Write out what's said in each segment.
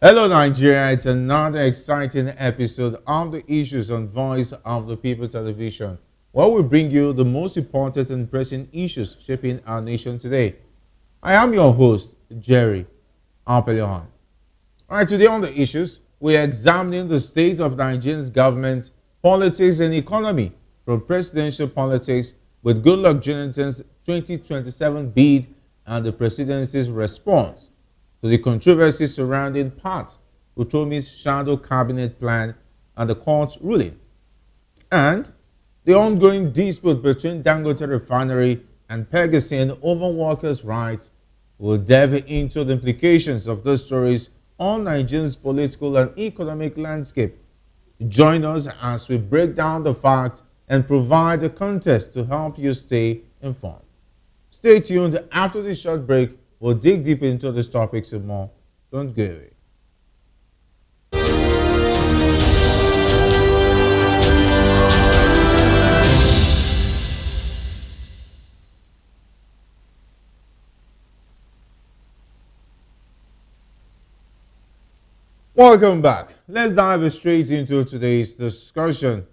Hello, Nigeria. It's another exciting episode of the Issues on Voice of the People television, where we bring you the most important and pressing issues shaping our nation today. I am your host, Jerry Alpelehan. All right, today on the issues, we are examining the state of Nigeria's government, politics, and economy, from presidential politics with Goodluck Jonathan's 2027 bid and the presidency's response to the controversy surrounding Pat Utomi's shadow cabinet plan and the court's ruling, and the ongoing dispute between Dangote Refinery and Pegasin over workers' rights. Will delve into the implications of those stories on Nigeria's political and economic landscape. Join us as we break down the facts and provide the context to help you stay informed. Stay tuned. After this short break, we'll dig deep into these topics and more. Don't go away. Welcome back. Let's dive straight into today's discussion.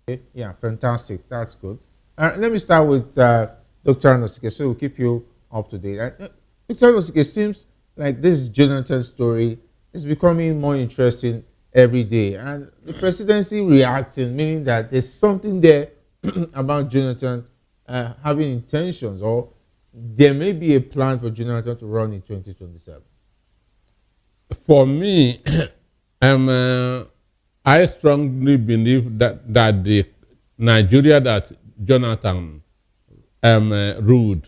Okay, yeah, fantastic. That's good. Let me start with Dr. Anosike, so we'll keep you up to date. Dr. Anosike, it seems like this Jonathan story is becoming more interesting every day, and the presidency reacting, meaning that there's something there about Jonathan having intentions, or there may be a plan for Jonathan to run in 2027. For me, I strongly believe that the Nigeria that Jonathan ruled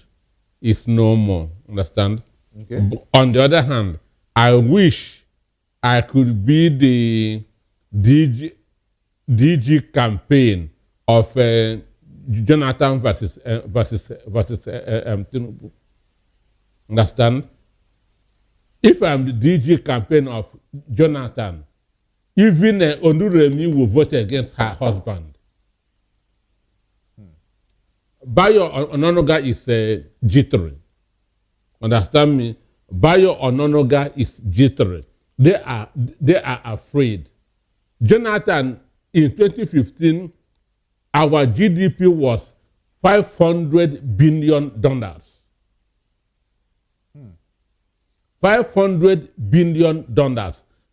is no more. Understand? Okay. On the other hand, I wish I could be the DG campaign of Jonathan versus Tinubu. Understand? If I'm the DG campaign of Jonathan, even Onduremi will vote against her husband. Bayo Ononoga is jittery. Understand me? Bayo Ononoga is jittery. They are afraid. Jonathan, in 2015, our GDP was $500 billion. $500 billion.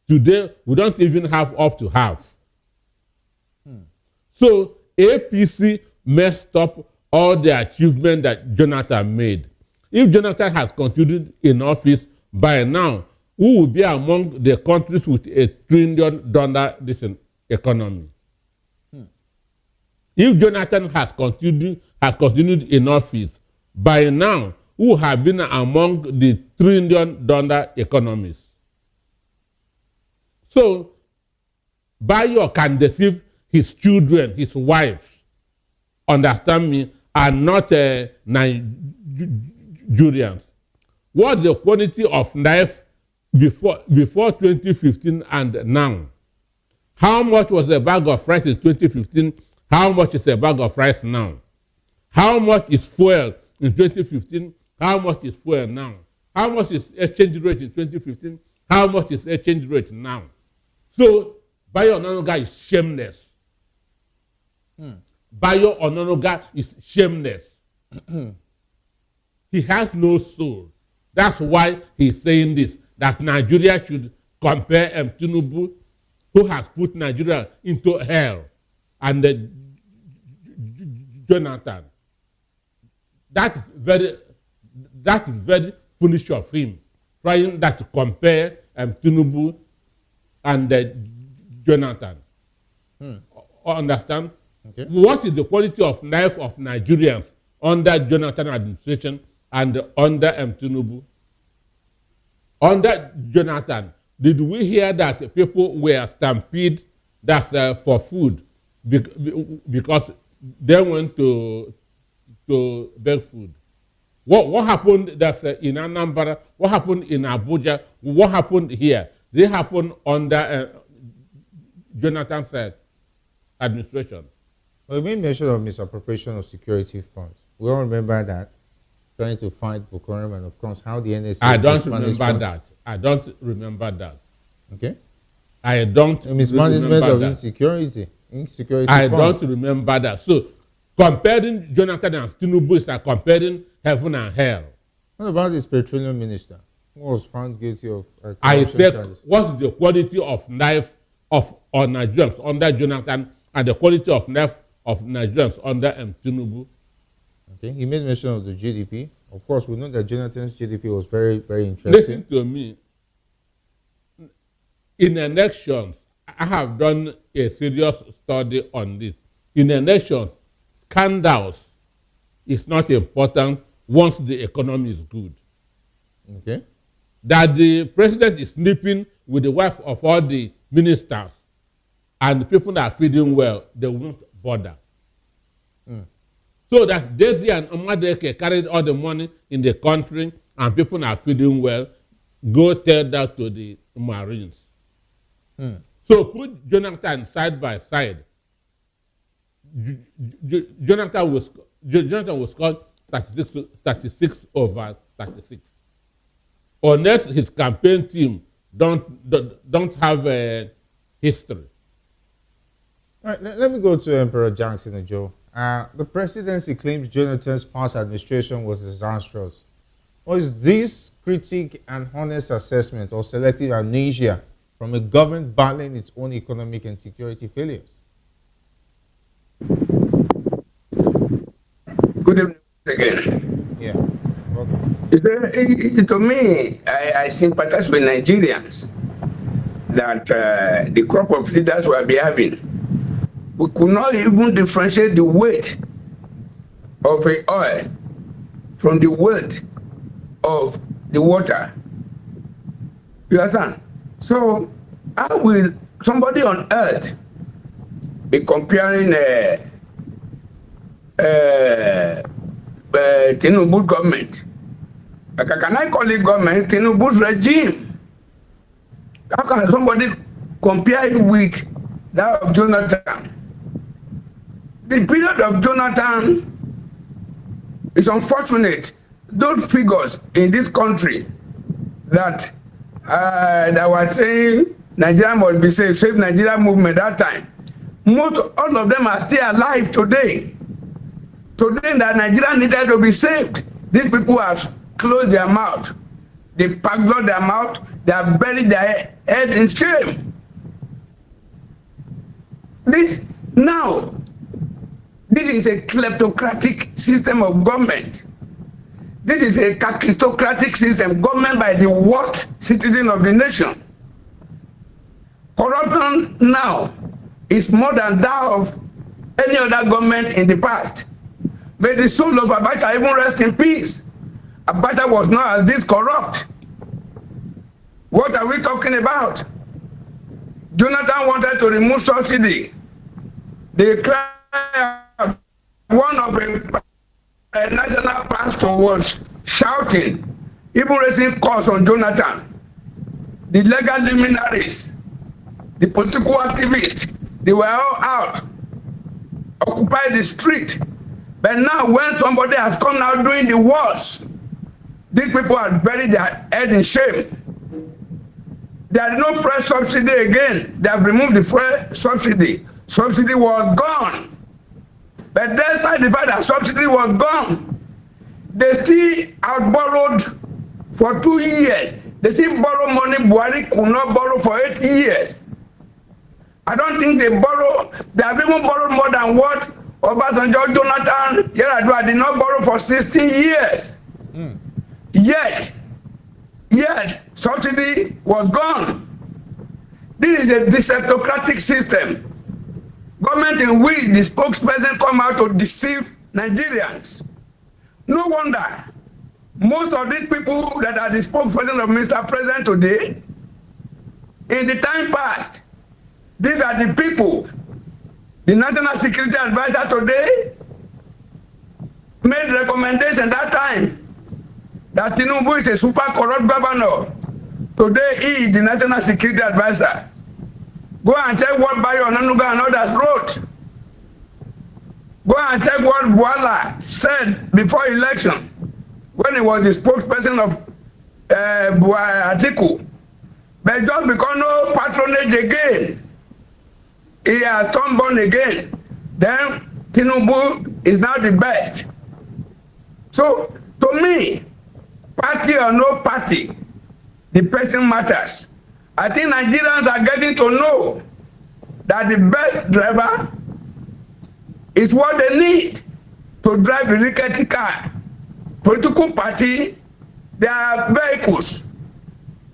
Today, we don't even have up to half. So, APC messed up all the achievement that Jonathan made. If Jonathan has continued in office, by now, we will be among the countries with $1 trillion economy. If Jonathan has continued in office, by now, who have been among the $1 trillion economies. So, Bayo can deceive his children, his wives, understand me, and not Nigerians. What's the quality of life before 2015 and now? How much was a bag of rice in 2015? How much is a bag of rice now? How much is fuel in 2015? How much is fuel now? How much is exchange rate in 2015? How much is exchange rate now? So, Bayo Ononoga is shameless. Bayo Ononoga is shameless. He has no soul. That's why he's saying this, that Nigeria should compare Tinubu, who has put Nigeria into hell, and Jonathan. That is very foolish of him, trying that to compare Tinubu and Jonathan. Understand? Okay. What is the quality of life of Nigerians under Jonathan administration and under Tinubu? Under Jonathan, did we hear that people were stampeded for food because they went to beg food? What happened in Anambra? What happened in Abuja? What happened here? They happened under Jonathan's administration. Well, we made mention of misappropriation of security funds. We all remember that, trying to fight Boko Haram, and of course how the NSA. I don't remember that. Okay. I don't Mismanagement remember of that. insecurity I funds. don't remember that. So comparing Jonathan and Tinubu is like comparing heaven and hell. What about this petroleum minister who was found guilty of I corruption said, charges? what's the quality of life of Nigerians under Jonathan and the quality of life of Nigerians under Tinubu? Okay, he made mention of the GDP. Of course, we know that Jonathan's GDP was very, very interesting. Listen to me. In elections, I have done a serious study on this. In elections, scandals is not important once the economy is good. Okay. That the president is sleeping with the wife of all the ministers and the people that are feeding well, they won't bother. So that Daisy and Omadeke carried all the money in the country and people are feeding well, go tell that to the Marines. So put Jonathan side by side. Jonathan was score 36 over 36. Unless his campaign team don't have a history. All right, let me go to Emperor Jackson and Joe. The presidency claims Jonathan's past administration was disastrous. Or is this critique an honest assessment or selective amnesia from a government battling its own economic and security failures? Good evening again. Yeah. Welcome. To me, I sympathize with Nigerians that the crop of leaders we are having. We could not even differentiate the weight of the oil from the weight of the water. You understand? So, how will somebody on earth be comparing Tinubu government? Can I call it government? Tinubu's regime. How can somebody compare it with that of Jonathan? The period of Jonathan is unfortunate. Those figures in this country that were saying Nigeria must be saved, save Nigeria movement that time, all of them are still alive today. Today that Nigeria needed to be saved, these people have closed their mouth. They pagloed their mouth. They have buried their head in shame. This is a kleptocratic system of government. This is a kleptocratic system, government by the worst citizen of the nation. Corruption now is more than that of any other government in the past. May the soul of Abacha even rest in peace. Abacha was not as this corrupt. What are we talking about? Jonathan wanted to remove subsidy. They cried. One of the national pastor was shouting, even raising calls on Jonathan. The legal luminaries, the political activists, they were all out, occupy the street. But now when somebody has come out doing the worst, these people have buried their head in shame. There is no fresh subsidy again. They have removed the fresh subsidy. Subsidy was gone. But despite the fact that subsidy was gone, they still outborrowed for 2 years. They still borrow money Buhari could not borrow for 8 years. I don't think they have even borrowed more than what Obasanjo, Jonathan, Yar'Adua did not borrow for 16 years. Yet, subsidy was gone. This is a deceptocratic system. Government in which the spokesperson come out to deceive Nigerians. No wonder most of these people that are the spokesperson of Mr. President today, in the time past, these are the people. The National Security Advisor today made recommendation that time that Tinubu is a super corrupt governor. Today he is the National Security Advisor. Go and check what Bayo Onanuga and others wrote. Go and check what Bwala said before election when he was the spokesperson of Atiku. But just because no patronage again, he has turned born again, then Tinubu is now the best. So, to me, party or no party, the person matters. I think Nigerians are getting to know that the best driver is what they need to drive the rickety car. Political party, they are vehicles.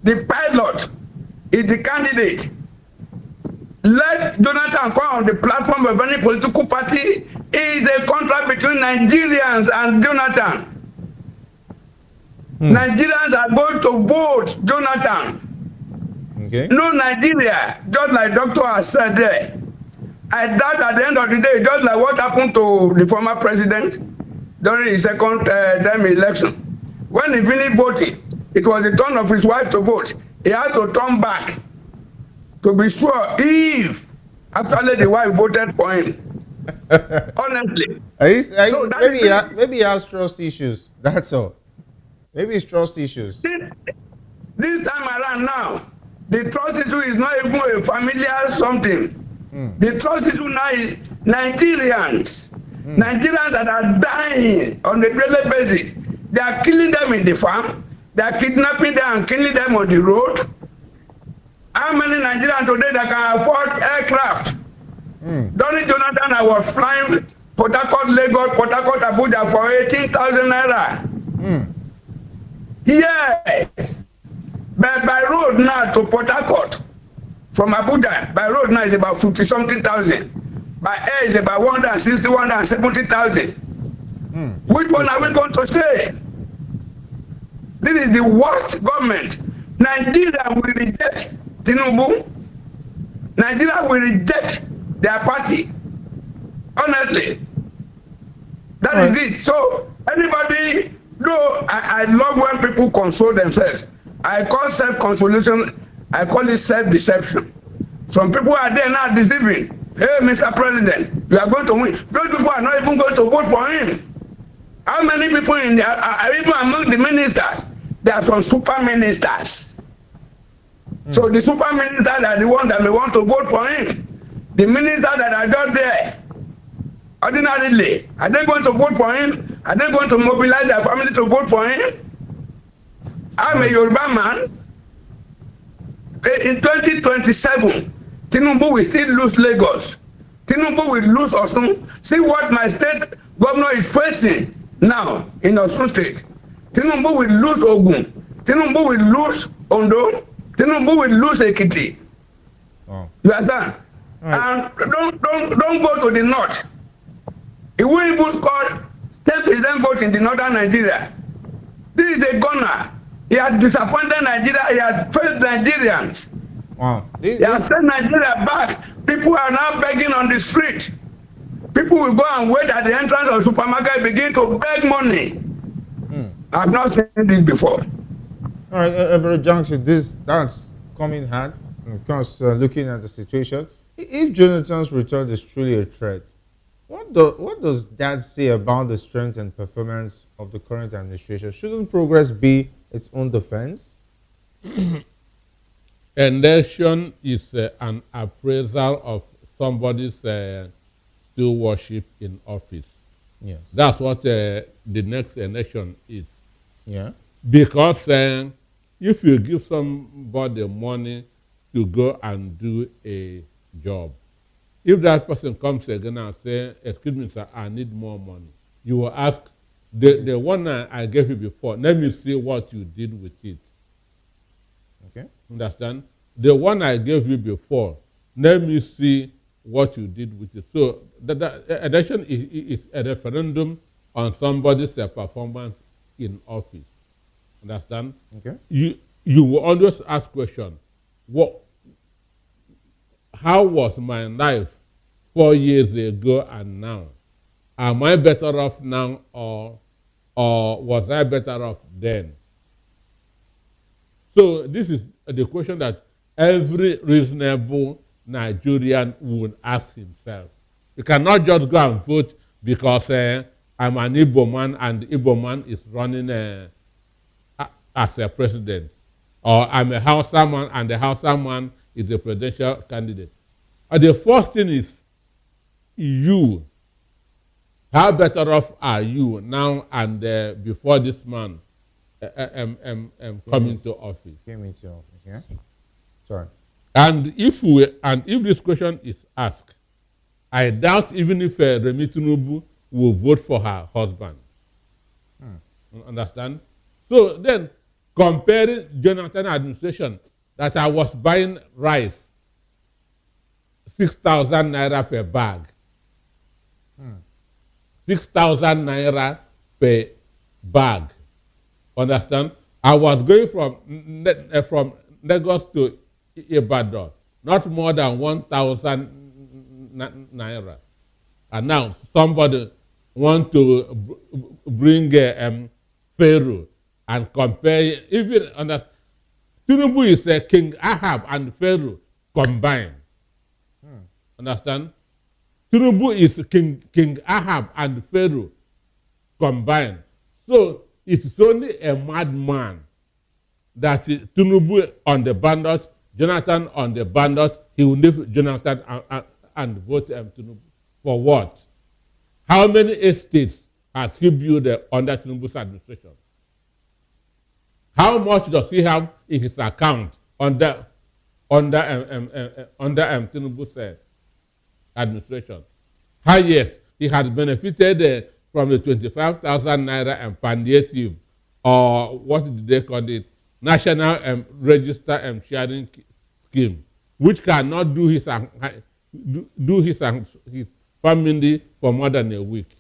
The pilot is the candidate. Let Jonathan come on the platform of any political party. It is a contract between Nigerians and Jonathan. Nigerians are going to vote Jonathan. Okay. No Nigeria, just like Doctor has said there. I doubt at the end of the day, just like what happened to the former president during his second term election. When he finished voting, it was the turn of his wife to vote. He had to turn back to be sure if actually the wife voted for him. Honestly. So maybe he has trust issues. That's all. Maybe it's trust issues. This time around now, the trust issue is not even a familiar something. The trust issue now is Nigerians. Nigerians that are dying on a daily basis. They are killing them in the farm. They are kidnapping them and killing them on the road. How many Nigerians today that can afford aircraft? During Jonathan, I was flying Port Harcourt, Lagos, Port Harcourt, Abuja for 18,000 naira. Yes. But by road now to Port Harcourt, from Abuja, by road now is about 50-something thousand. By air is about 160, 170,000. Which one are we going to stay? This is the worst government. Nigeria will reject Tinubu. Nigeria will reject their party. Honestly. That is it. So, anybody, though I love when people console themselves. I call self-consolation, I call it self-deception. Some people are there now deceiving. Hey, Mr. President, you are going to win. Those people are not even going to vote for him. How many people in there are even among the ministers? There are some super ministers. So the super ministers are the ones that may want to vote for him. The ministers that are just there, ordinarily, are they going to vote for him? Are they going to mobilize their family to vote for him? I'm a Yoruba man. In 2027, Tinubu will still lose Lagos. Tinubu will lose Osun. See what my state governor is facing now in Osun State. Tinubu will lose Ogun. Tinubu will lose Ondo. Tinubu will lose Ekiti. Wow. You understand? Right. And don't go to the north. It will even score 10% vote in the northern Nigeria. This is a gunner. He has disappointed Nigeria. He has failed Nigerians. Wow. He has sent Nigeria back. People are now begging on the street. People will go and wait at the entrance of the supermarket and begin to beg money. I've not seen this before. All right, Brother Johnson, that's coming hard because looking at the situation. If Jonathan's return is truly a threat, what does that say about the strength and performance of the current administration? Shouldn't progress be its own defense? Election is an appraisal of somebody's stewardship in office. Yes. That's what the next election is. Yeah. Because if you give somebody money to go and do a job, if that person comes again and say, excuse me, sir, I need more money, you will ask, the one I gave you before, let me see what you did with it. Okay. Understand? The one I gave you before, let me see what you did with it. So the election is a referendum on somebody's performance in office. Understand? Okay. You will always ask question, how was my life 4 years ago and now? Am I better off now or was I better off then? So this is the question that every reasonable Nigerian would ask himself. You cannot just go and vote because I'm an Igbo man and the Igbo man is running as a president. or I'm a Hausa man and the Hausa man is a presidential candidate. The first thing is you. How better off are you now and before this man come into office? Came into office, yeah? Sorry. And if this question is asked, I doubt even if Remi Tinubu will vote for her husband. Understand? So then, comparing Jonathan administration that I was buying rice 6,000 naira per bag. 6,000 naira per bag. Understand? I was going from Lagos to Ibadan, not more than 1,000 naira. And now somebody want to bring Pharaoh and compare, even Tinubu is King Ahab and Pharaoh combined. Understand? Tinubu is King Ahab and Pharaoh combined. So it's only a madman that Tinubu on the ballot, Jonathan on the ballot, he will leave Jonathan and vote Tinubu. For what? How many estates has he built under Tinubu's administration? How much does he have in his account under Tinubu's administration? Yes, he has benefited from the 25,000 naira and palliative, or what did they call it, National Register Sharing Scheme, which cannot do his family for more than a week.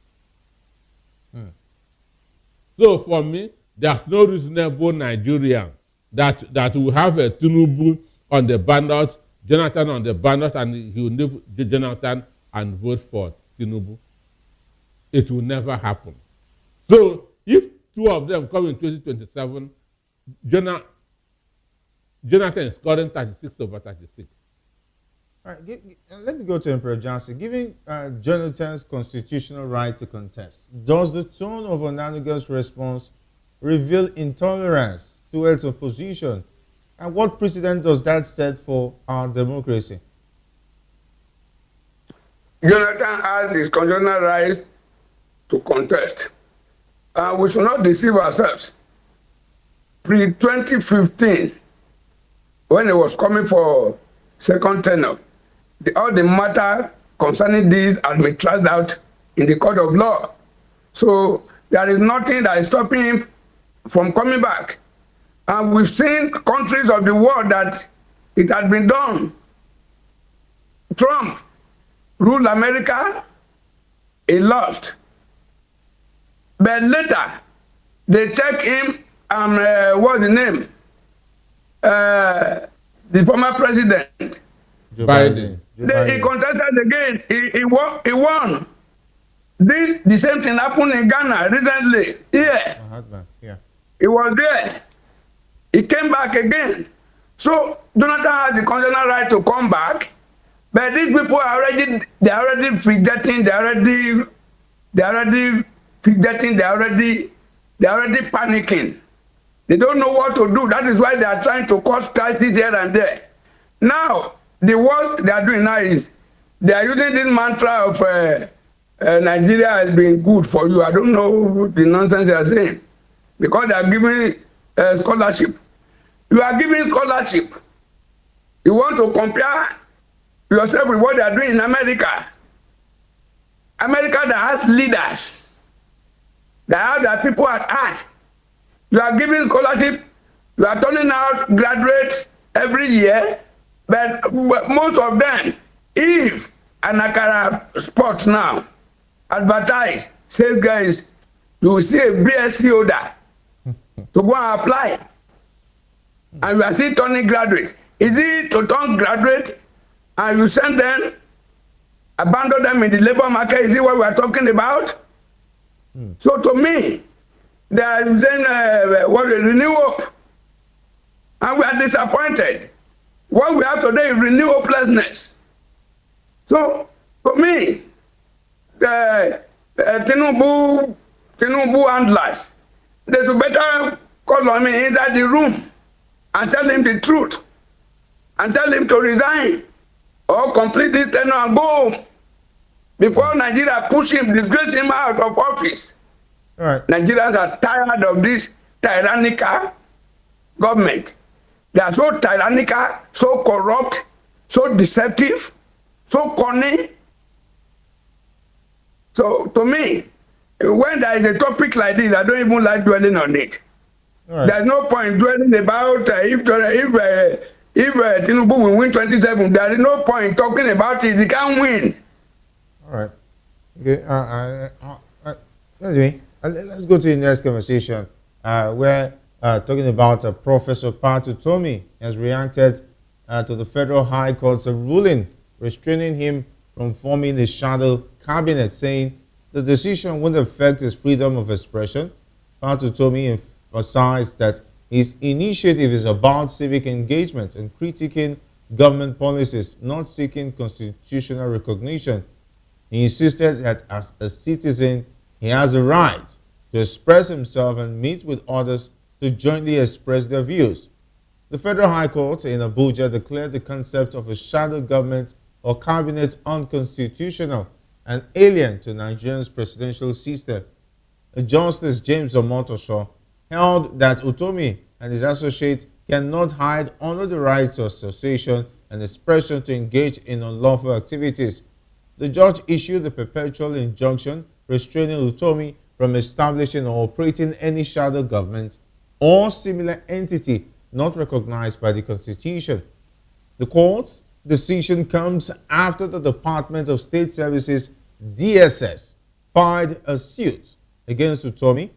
So for me, there's no reasonable Nigerian that will have a Tinubu on the ballot, Jonathan on the ballot, and he will leave Jonathan and vote for Tinubu. It will never happen. So if two of them come in 2027, Jonathan is scoring 36 over 36. All right, let me go to Emperor Johnson. Given Jonathan's constitutional right to contest, does the tone of Onanuga's response reveal intolerance towards opposition? And what precedent does that set for our democracy? Jonathan has his constitutional rights to contest. We should not deceive ourselves. Pre-2015, when he was coming for second tenure, all the matter concerning this has been thrashed out in the court of law. So there is nothing that is stopping him from coming back. And we've seen countries of the world that it has been done. Trump ruled America, he lost. But later, they check him and what's the name? The former president. Joe Biden. He contested again. He won. The same thing happened in Ghana recently. Yeah. He was there. He came back again. So Jonathan has the constitutional right to come back, but these people are already forgetting. They're already panicking. They don't know what to do. That is why they are trying to cause crisis here and there. Now, the worst they are doing now is they are using this mantra of Nigeria has been good for you. I don't know the nonsense they are saying, because they are giving scholarship. You are giving scholarship. You want to compare yourself with what they are doing in America. America that has leaders, that have their people at heart. You are giving scholarship. You are turning out graduates every year, but most of them, if an Akara Sports now advertise, says guys, you will see a BSc holder to go and apply. And you are still turning graduate. Is it to turn graduate and you send them, abandon them in the labor market? Is it what we are talking about? So to me, they are saying what a renew hope. And we are disappointed. What we have today is renew hopelessness. So for me, the Tinubu handlers, they should better call on me inside the room and tell him the truth and tell him to resign or complete this tenure and go home before Nigeria push him, disgrace him out of office. All right. Nigerians are tired of this tyrannical government. They are so tyrannical, so corrupt, so deceptive, so cunning. So to me, when there is a topic like this, I don't even like dwelling on it. Right. There's no point dwelling about if Tinubu will win 27. There is no point talking about it. He can't win. All right. Okay. Anyway, let's go to the next conversation. Where talking about Professor Pat Utomi has reacted to the Federal High Court's ruling restraining him from forming a shadow cabinet, saying the decision wouldn't affect his freedom of expression. Pat Utomi emphasized that his initiative is about civic engagement and critiquing government policies, not seeking constitutional recognition. He insisted that as a citizen, he has a right to express himself and meet with others to jointly express their views. The Federal High Court in Abuja declared the concept of a shadow government or cabinet unconstitutional and alien to Nigeria's presidential system. Justice James Omotosho held that Utomi and his associates cannot hide under the right to association and expression to engage in unlawful activities. The judge issued a perpetual injunction restraining Utomi from establishing or operating any shadow government or similar entity not recognized by the Constitution. The court's decision comes after the Department of State Services, DSS, filed a suit against Utomi,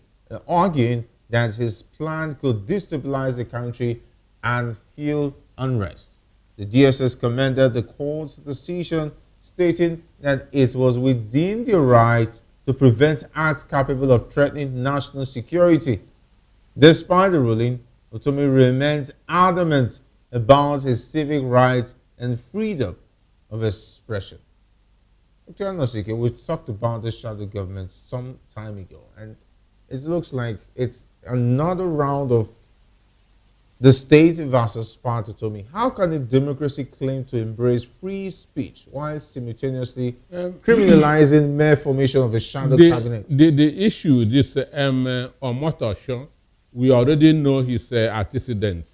arguing that his plan could destabilize the country and fuel unrest. The DSS commended the court's decision, stating that it was within their right to prevent acts capable of threatening national security. Despite the ruling, Utomi remains adamant about his civic rights and freedom of expression. Okay, Anosike, we talked about the shadow government some time ago, and it looks like it's another round of the state versus Pat Utomi. How can a democracy claim to embrace free speech while simultaneously criminalizing mere formation of a shadow cabinet? The issue, this Omotosho, we already know his antecedents.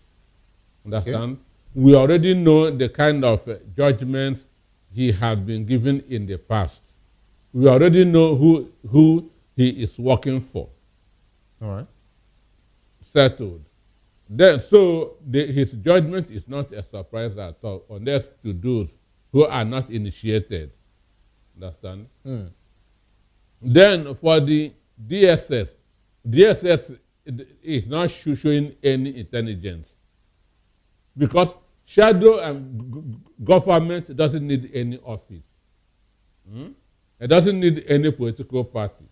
Understand? Okay. We already know the kind of judgments he has been given in the past. We already know who he is working for. All right. Settled. Then, so his judgment is not a surprise at all, unless to those who are not initiated. Understand? Then for the DSS is not showing any intelligence, because shadow government doesn't need any office. It doesn't need any political party.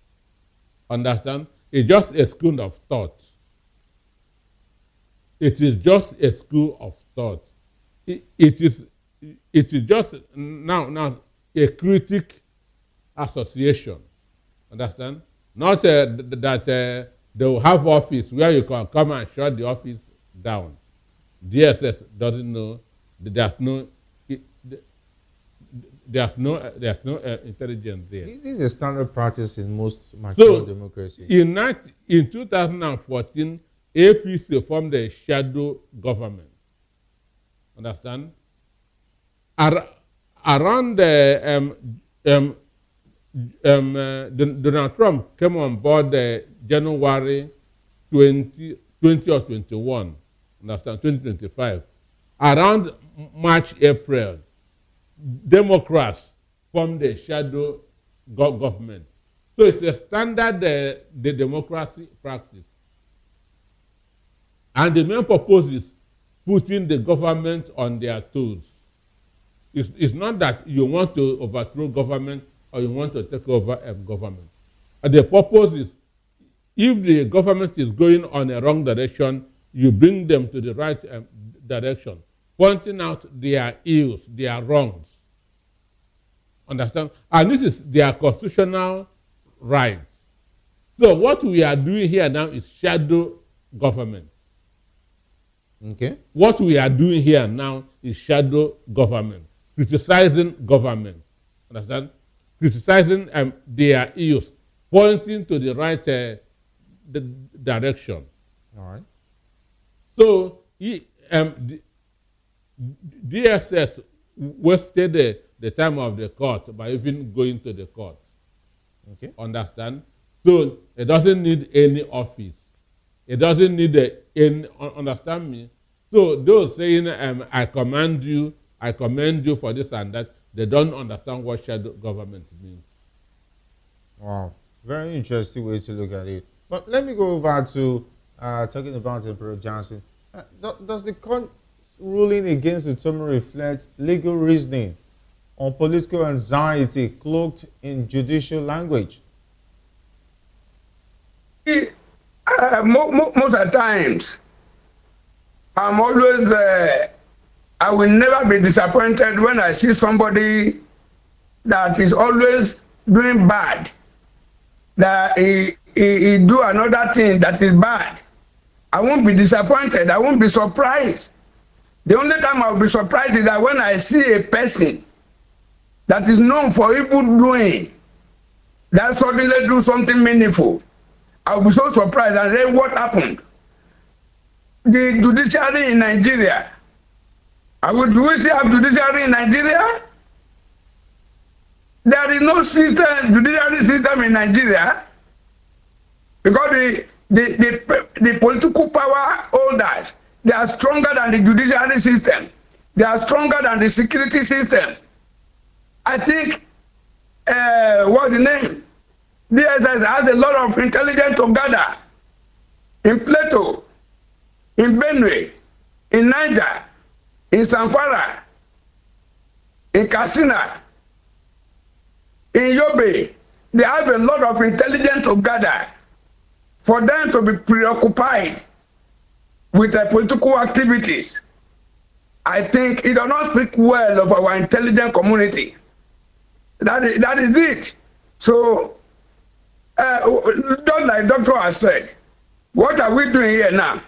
Understand? It's just a school of thought. It is just a school of thought. It is just now a critic association. Understand? Not that they will have office where you can come and shut the office down. DSS doesn't know. There's no intelligence there. This is a standard practice in most mature democracies. In 2014, APC formed a shadow government. Understand? Around Donald Trump came on board January 20 or 21. Understand? 2025. Around March, April, Democrats formed a shadow government. So it's a standard the democracy practice. And the main purpose is putting the government on their toes. It's not that you want to overthrow government or you want to take over a government. And the purpose is, if the government is going on a wrong direction, you bring them to the right direction, pointing out their ills, their wrongs. Understand? And this is their constitutional right. So what we are doing here now is shadow government. Okay. What we are doing here now is shadow government, criticizing government. Understand? Criticizing their issues, pointing to the right the direction. All right. So DSS wasted the time of the court by even going to the court. Okay. Understand? So it doesn't need any office. It doesn't need any, understand me? So those saying, I commend you for this and that, they don't understand what shadow government means. Wow. Very interesting way to look at it. But let me go over to talking about Emperor Johnson. Does the court ruling against Utomi reflect legal reasoning on political anxiety cloaked in judicial language? Most of the times, I'm always, I will never be disappointed when I see somebody that is always doing bad, that he do another thing that is bad. I won't be disappointed. I won't be surprised. The only time I'll be surprised is that when I see a person that is known for evil doing, that suddenly do something meaningful. I'll be so surprised. And then what happened? The judiciary in Nigeria. Do we still have judiciary in Nigeria? There is no system, judiciary system in Nigeria, because the political power holders, they are stronger than the judiciary system. They are stronger than the security system. I think, what's the name? DSS has a lot of intelligence to gather in Plateau, in Benue, in Niger, in Zamfara, in Katsina, in Yobe. They have a lot of intelligence to gather for them to be preoccupied with their political activities. I think it does not speak well of our intelligent community. That is it. So, just like Doctor has said, what are we doing here now?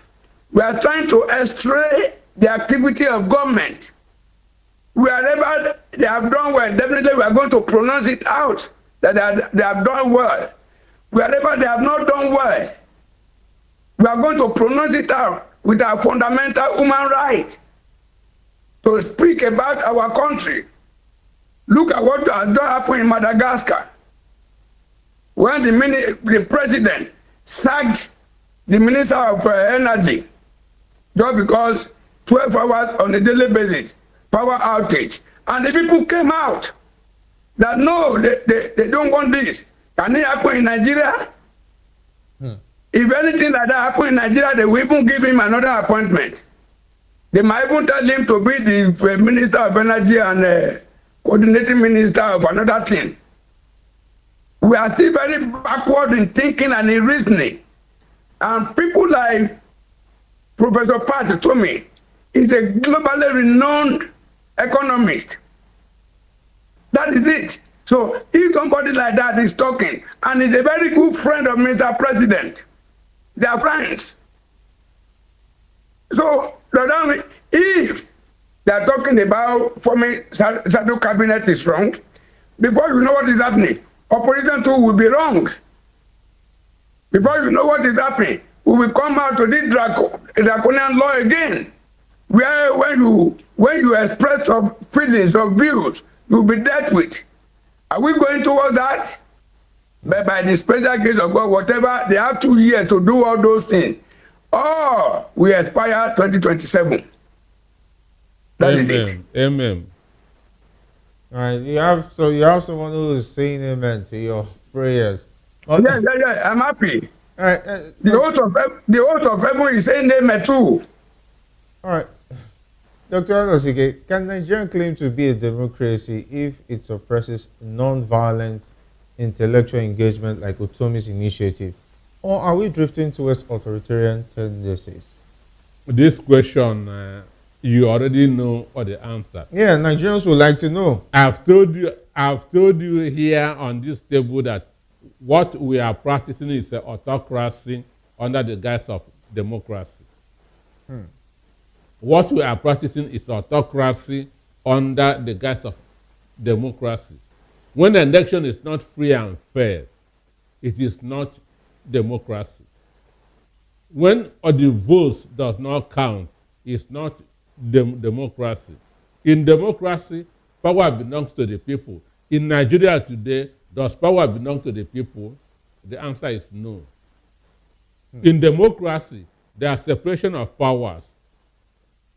We are trying to estray the activity of government. Wherever they have done well, definitely we are going to pronounce it out that they have done well. Wherever they have not done well, we are going to pronounce it out with our fundamental human right to speak about our country. Look at what has just happened in Madagascar, when the president sacked the Minister of Energy just because 12 hours on a daily basis, power outage. And the people came out that no, they don't want this. Can it happen in Nigeria? If anything like that happen in Nigeria, they will even give him another appointment. They might even tell him to be the Minister of Energy and coordinating minister of another thing. We are still very backward in thinking and in reasoning. And people like Professor Pat Utomi is a globally renowned economist. That is it. So if somebody like that is talking, and is a very good friend of Mr. President, they are friends. So if they are talking about forming shadow cabinet is wrong, before you know what is happening, opposition too will be wrong. Before you know what is happening, we will come out to this draconian law again, where when you express your feelings or views, you'll be dealt with. Are we going towards that? But by the special grace of God, whatever, they have 2 years to do all those things. Or we expire 2027. That is it. Amen. All right, you have someone who is saying amen to your prayers. Yeah. I'm happy. All right. The host of heaven is saying amen too. All right. Dr. Anosike, can Nigeria claim to be a democracy if it suppresses non-violent intellectual engagement like Utomi's initiative? Or are we drifting towards authoritarian tendencies? This question, you already know what the answer. Yeah, Nigerians would like to know. I've told you here on this table that what we are practicing is an autocracy under the guise of democracy. What we are practicing is autocracy under the guise of democracy. When the election is not free and fair, it is not democracy. When the votes does not count, it's not democracy. In democracy, power belongs to the people. In Nigeria today, does power belong to the people? The answer is no. In democracy, there is separation of powers.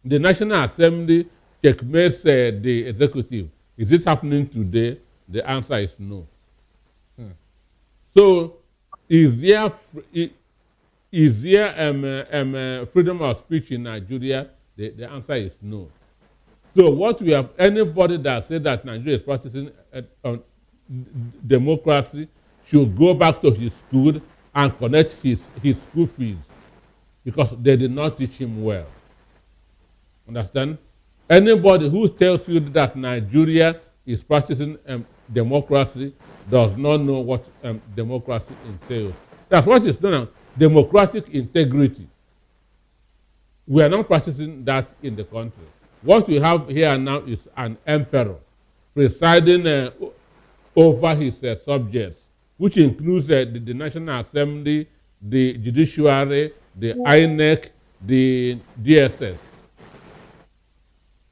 The National Assembly checkmates the executive. Is it happening today? The answer is no. So, is there freedom of speech in Nigeria? The answer is no. So, what we have, anybody that said that Nigeria is practicing democracy should go back to his school and collect his school fees, because they did not teach him well. Understand? Anybody who tells you that Nigeria is practicing democracy does not know what democracy entails. That's what is known as democratic integrity. We are not practicing that in the country. What we have here now is an emperor presiding over his subjects, which includes the National Assembly, the Judiciary, the INEC, the DSS.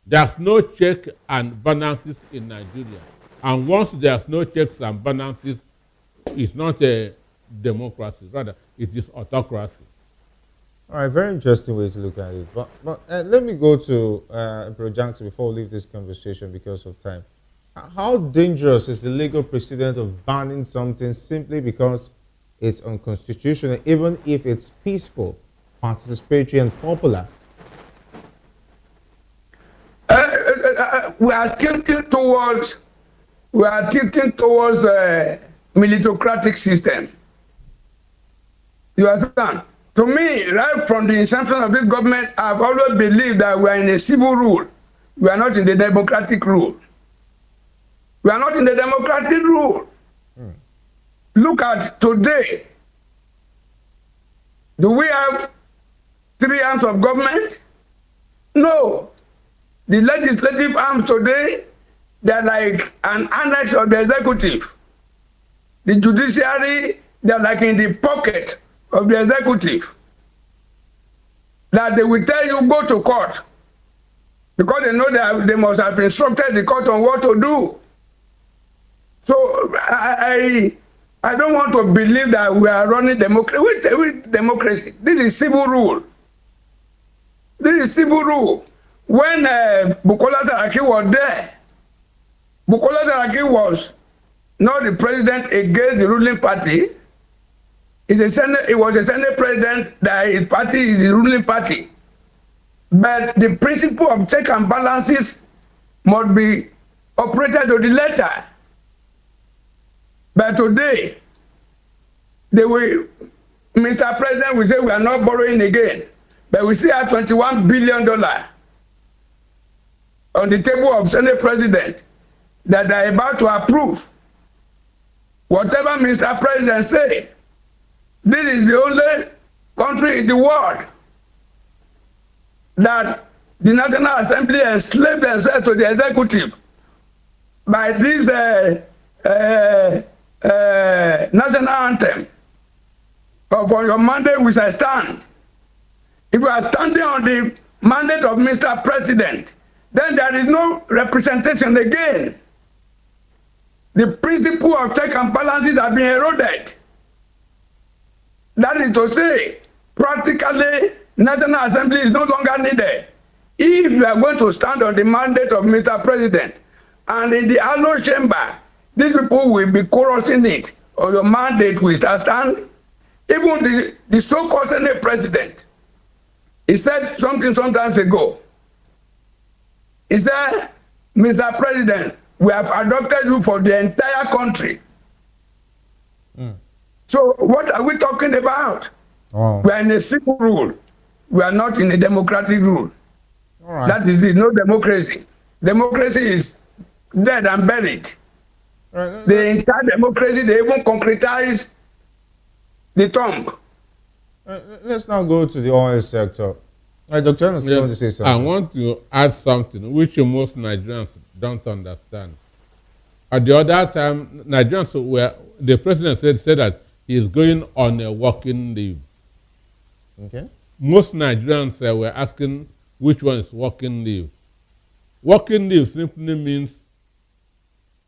There's no check and balances in Nigeria. And once there's no checks and balances, it's not a democracy. Rather, it is autocracy. All right, very interesting way to look at it. But let me go to Project before we leave this conversation because of time. How dangerous is the legal precedent of banning something simply because it's unconstitutional, even if it's peaceful, participatory, and popular? We are tilting towards a militocratic system. You understand? To me, right from the inception of this government, I've always believed that we are in a civil rule. We are not in the democratic rule. We are not in the democratic rule. Look at today. Do we have 3 arms of government? No. The legislative arms today, they're like an annex of the executive. The judiciary, they're like in the pocket of the executive. That they will tell you go to court. Because they know that they must have instructed the court on what to do. So I don't want to believe that we are running democracy. This is civil rule. This is civil rule. When Bukola Saraki was there, Bukola Saraki was not the president against the ruling party. He was a Senate president that his party is the ruling party. But the principle of check and balances must be operated to the letter. But today, Mr. President will say we are not borrowing again. But we still have $21 billion on the table of Senate President that they are about to approve. Whatever Mr. President say, this is the only country in the world that the National Assembly enslaved themselves to the executive by this national anthem. For your mandate which I stand. If you are standing on the mandate of Mr. President, then there is no representation again. The principle of check and balances have been eroded. That is to say, practically, National Assembly is no longer needed. If you are going to stand on the mandate of Mr. President, and in the Allo chamber, these people will be chorusing it, or your mandate will stand. Even the so-called Senate President, he said something some time ago. He said, Mr. President, we have adopted you for the entire country. So what are we talking about? Oh. We are in a civil rule. We are not in a democratic rule. All right. That is it, no democracy. Democracy is dead and buried. Right. The entire democracy, they even concretize the tomb. Let's now go to the oil sector. Dr. Ernest, you want to say I something? want to add something which most Nigerians don't understand. At the other time, Nigerians were, the president said that he is going on a working leave. Okay. Most Nigerians were asking which one is working leave. Working leave simply means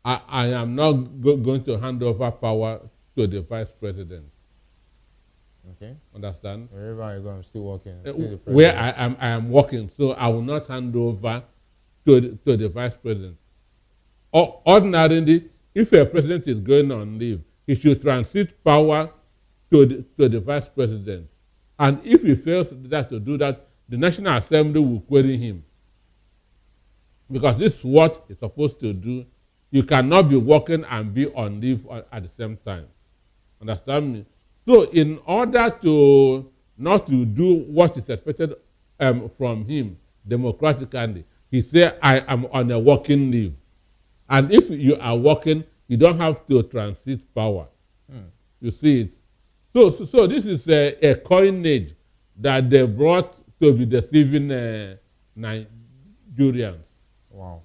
I am not going to hand over power to the vice president. Okay. Understand? Wherever I go, I'm still working. Where I am working, so I will not hand over to the vice president. Ordinarily, if a president is going on leave, he should transfer power to the vice president. And if he fails to do that, the National Assembly will query him. Because this is what he's supposed to do. You cannot be working and be on leave at the same time. Understand me? So in order to not to do what is expected from him democratically, he said, I am on a working leave. And if you are working, you don't have to transit power. You see it? So this is a coinage that they brought to be deceiving Nigerians. Wow.